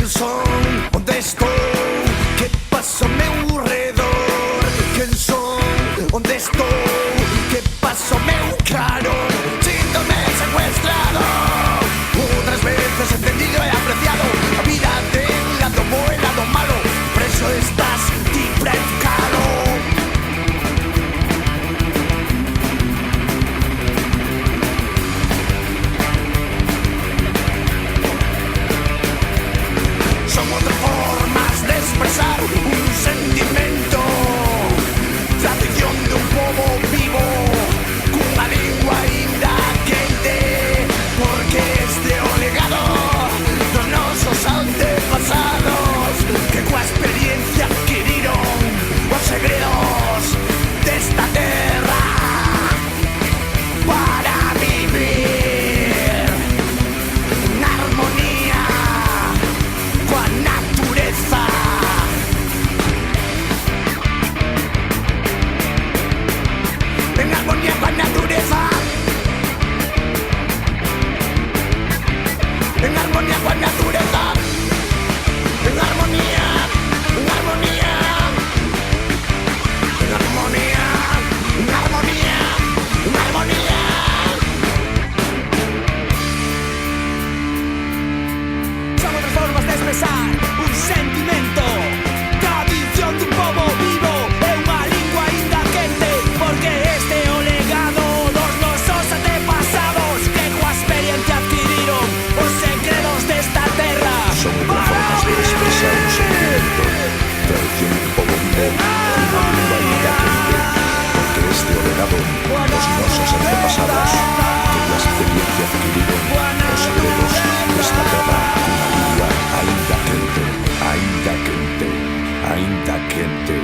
Quen son? Onde estou? Que pasa ao meu redor? Quen son? Onde estou? Que pasa ao meu carón? Síntome secuestrado. Outras veces entendido e apreciado. A vida ten lado bo e lado malo. Preso estás ti predicado. Son outras formas de expresar un sentimento. Tradición dun pobo vivo, cunha lingua aínda quente. Porque este é o legado dos nosos antepasados, que coa experiencia adquiriron os segredos desta terra para vivir na armonía coa natureza. En armonía coa natureza. En armonía coa natureza. En armonía. En armonía. En armonía. En armonía. En armonía. Son outras formas de expresar un sentimento. Tradición dun pobo vivo e unha lingua aínda quente. Porque este é o legado dos nosos antepasados, que coa experiencia adquiriron os segredos desta terra. Son outras formas de expresar un sentimento. Tradición dun pobo vivo, unha lingua aínda quente. Porque este é o legado dos nosos antepasados, que coa experiencia adquiriron os segredos desta terra. Unha lingua aínda quente, aínda quente, aínda quente.